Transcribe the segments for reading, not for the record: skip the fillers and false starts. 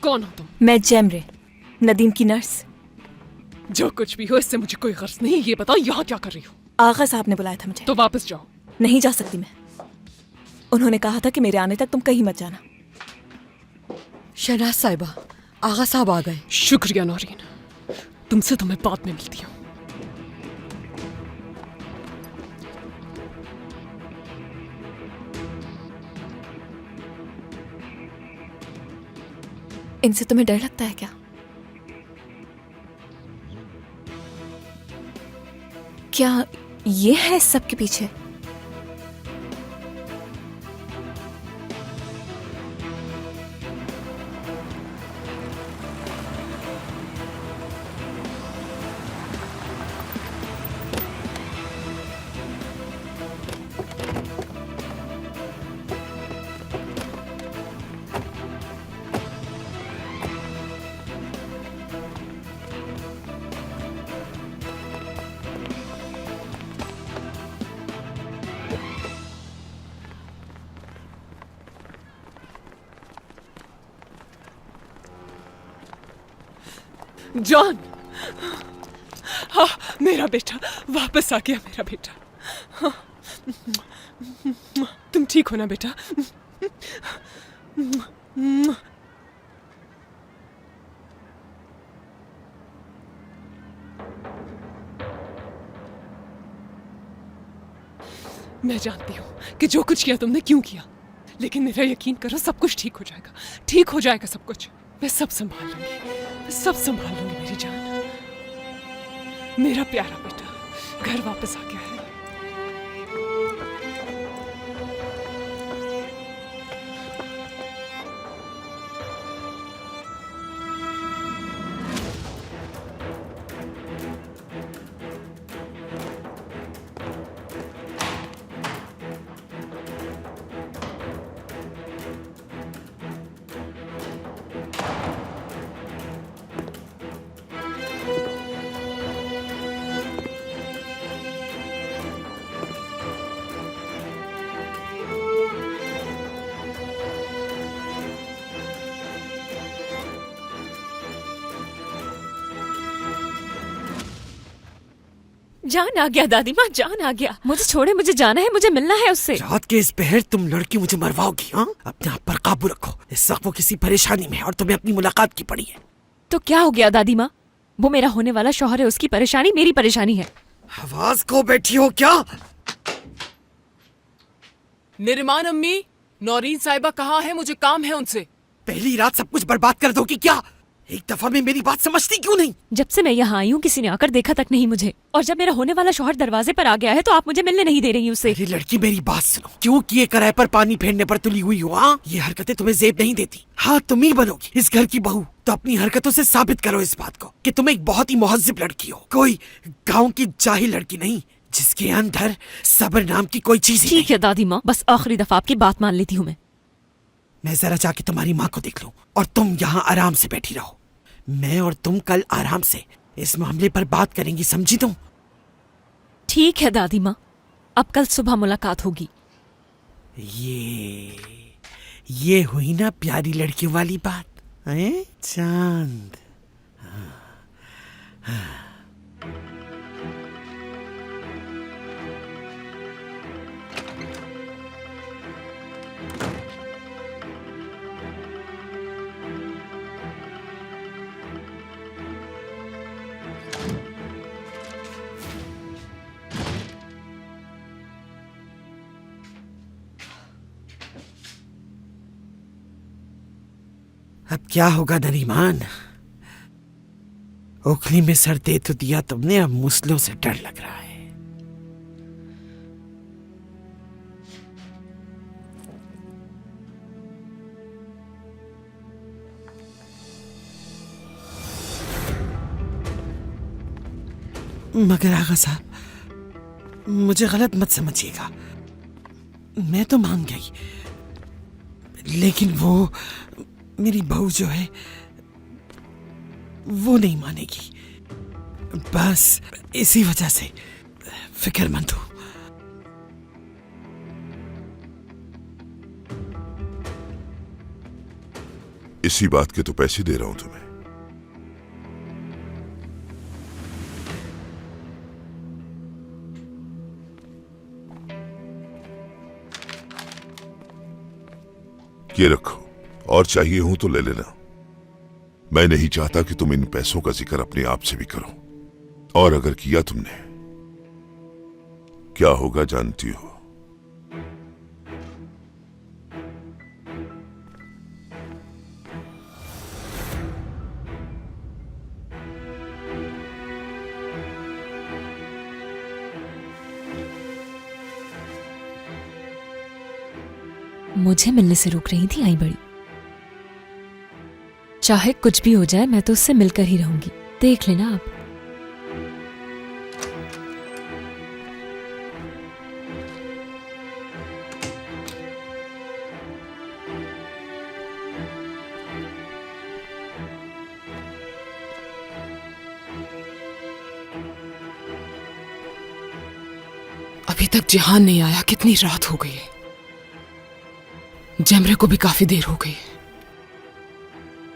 कौन हो तुम? मैं जैमरे, नदीम की नर्स। जो कुछ भी हो इससे मुझे कोई गर्ज नहीं। ये बताओ यहाँ क्या कर रही हो? आगा साहब ने बुलाया था मुझे। तो वापस जाओ। नहीं जा सकती मैं। उन्होंने कहा था कि मेरे आने तक तुम कहीं मत जाना। शहनाज साहिबा, आगा साहब आ गए। शुक्रिया नौरीन, तुमसे तो मैं बाद में मिलती हूँ। इनसे तुम्हें डर लगता है क्या? क्या ये है इस सब के पीछे? जॉन, हाँ मेरा बेटा वापस आ गया। मेरा बेटा, हाँ। तुम ठीक हो ना बेटा? मैं जानती हूँ कि जो कुछ किया तुमने क्यों किया, लेकिन मेरा यकीन करो सब कुछ ठीक हो जाएगा। ठीक हो जाएगा सब कुछ। मैं सब संभाल लूंगी, मैं सब संभाल लूंगी मेरी जान। मेरा प्यारा बेटा घर वापस आ गया है। जान आ गया दादी माँ, जान आ गया। मुझे छोड़े, मुझे जाना है, मुझे मिलना है उससे। रात के इस पहर तुम लड़की मुझे मरवाओगी? हाँ, अपने आप पर काबू रखो। इस वक्त वो किसी परेशानी में है और तुम्हें अपनी मुलाकात की पड़ी है। तो क्या हो गया दादी माँ? वो मेरा होने वाला शौहर है, उसकी परेशानी मेरी परेशानी है। आवाज को बैठी हो क्या? निरिमान अम्मी, नौरीन साहिबा कहाँ है? मुझे काम है उनसे। पहली रात सब कुछ बर्बाद कर दोगी क्या? एक दफा में मेरी बात समझती क्यों नहीं? जब से मैं यहाँ आई हूँ किसी ने आकर देखा तक नहीं मुझे, और जब मेरा होने वाला शौहर दरवाजे पर आ गया है तो आप मुझे मिलने नहीं दे रही उससे। अरे लड़की मेरी बात सुनो, क्यों किए किराए पर पानी फेरने पर तुली हुई हो? हाँ, ये हरकतें तुम्हें जेब नहीं देती। हाँ, तुम ही बनोगी इस घर की बहू, तो अपनी हरकतों से साबित करो इस बात को कि तुम एक बहुत ही मुहज्जिब लड़की हो, कोई गाँव की जाहिल लड़की नहीं जिसके अंदर सब्र नाम की कोई चीज। ठीक है दादी माँ, बस आखिरी दफा आपकी बात मान लेती हूँ मैं जरा जाके तुम्हारी माँ को देख लूं और तुम यहाँ आराम से बैठी रहो। मैं और तुम कल आराम से इस मामले पर बात करेंगी, समझी तुम? ठीक है दादी माँ, अब कल सुबह मुलाकात होगी। ये हुई ना प्यारी लड़कियों वाली बात है? चांद, अब क्या होगा नरीमान? ओखली में सर दे तो दिया तुमने, अब मुसलों से डर लग रहा है। मगर आगा साहब, मुझे गलत मत समझिएगा, मैं तो मान गई, लेकिन वो मेरी बहू जो है वो नहीं मानेगी। बस इसी वजह से फिक्रमंद हूं। इसी बात के तो पैसे दे रहा हूं तुम्हें। ये रखो, और चाहिए हूं तो ले लेना। मैं नहीं चाहता कि तुम इन पैसों का जिक्र अपने आप से भी करो, और अगर किया तुमने, क्या होगा जानती हो। मुझे मिलने से रोक रही थी आई बड़ी। चाहे कुछ भी हो जाए, मैं तो उससे मिलकर ही रहूंगी, देख लेना आप। अभी तक जिहान नहीं आया, कितनी रात हो गई है। जमरे को भी काफी देर हो गई है।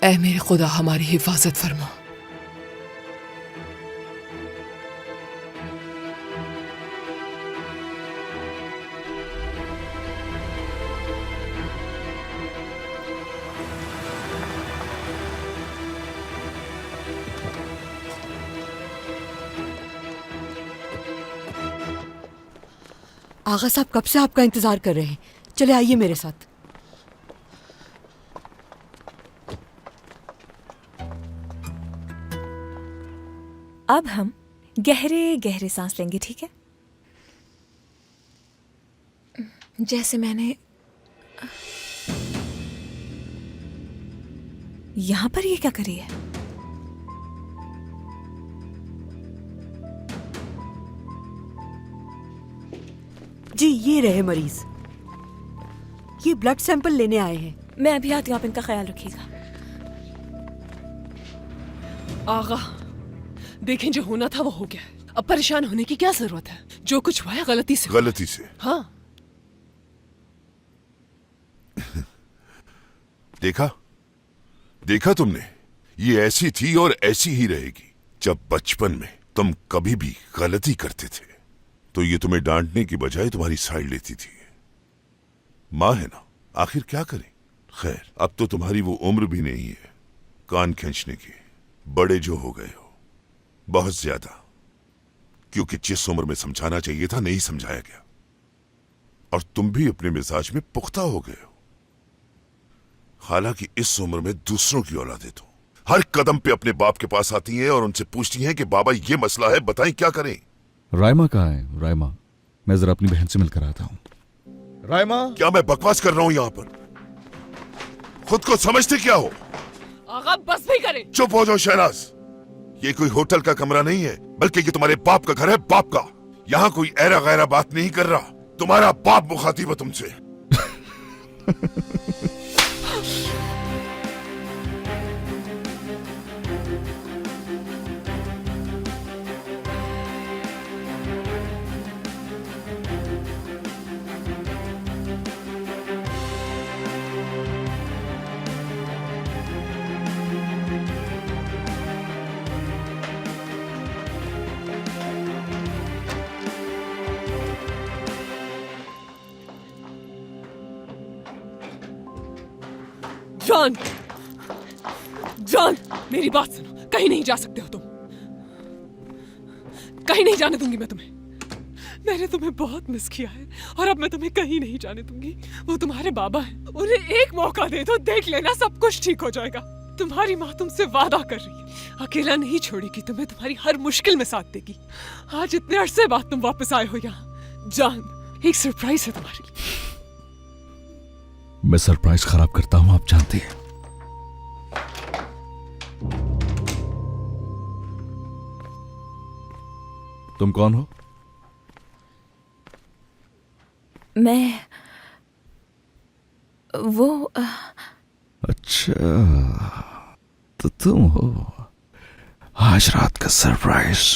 ऐ मेरे खुदा, हमारी हिफाजत फरमा। आगा साहब कब से आपका इंतजार कर रहे हैं, चले आइए मेरे साथ। अब हम गहरे गहरे सांस लेंगे, ठीक है? जैसे मैंने यहां पर ये क्या करी है? जी ये रहे मरीज, ये ब्लड सैंपल लेने आए हैं। मैं अभी आती हूँ, आप इनका ख्याल रखिएगा। आगा, देखें जो होना था वो हो गया। अब परेशान होने की क्या जरूरत है? जो कुछ हुआ है गलती से। गलती से? हाँ। देखा देखा तुमने, ये ऐसी थी और ऐसी ही रहेगी। जब बचपन में तुम कभी भी गलती करते थे तो ये तुम्हें डांटने की बजाय तुम्हारी साइड लेती थी। माँ है ना, आखिर क्या करें। खैर, अब तो तुम्हारी वो उम्र भी नहीं है कान खींचने की। बड़े जो हो गए हो, बहुत ज्यादा, क्योंकि जिस उम्र में समझाना चाहिए था नहीं समझाया गया। और तुम भी अपने मिजाज में पुख्ता हो गए हो। हालांकि इस उम्र में दूसरों की औलादें तो हर कदम पे अपने बाप के पास आती हैं और उनसे पूछती हैं कि बाबा ये मसला है, बताएं क्या करें। रायमा कहाँ है? रायमा, मैं जरा अपनी बहन से मिलकर आता हूँ। रायमा, क्या मैं बकवास कर रहा हूं यहां पर? खुद को समझते क्या हो? आगा बस भी करें। चुप हो जाओ शहनाज। ये कोई होटल का कमरा नहीं है, बल्कि ये तुम्हारे बाप का घर है, बाप का। यहाँ कोई ऐरा गैरा बात नहीं कर रहा। तुम्हारा बाप मुखातिब है तुमसे। जॉन, जॉन, मेरी बात सुनो। कहीं नहीं जा सकते हो तुम। कहीं नहीं जाने दूंगी मैं तुम्हें। मैंने तुम्हें बहुत मिस किया है और अब मैं तुम्हें कहीं नहीं जाने दूंगी। वो तुम्हारे बाबा हैं, उन्हें एक मौका दे दो, देख लेना सब कुछ ठीक हो जाएगा। तुम्हारी माँ तुमसे वादा कर रही है, अकेला नहीं छोड़ेगी तुम्हें, तुम्हारी हर मुश्किल में साथ देगी। आज इतने अरसे बाद तुम वापस आए हो यहाँ। जॉन, एक सरप्राइज है तुम्हारे लिए। मैं सरप्राइज खराब करता हूं, आप जानते हैं। तुम कौन हो? मैं वो अच्छा, तो तुम हो आज रात का सरप्राइज।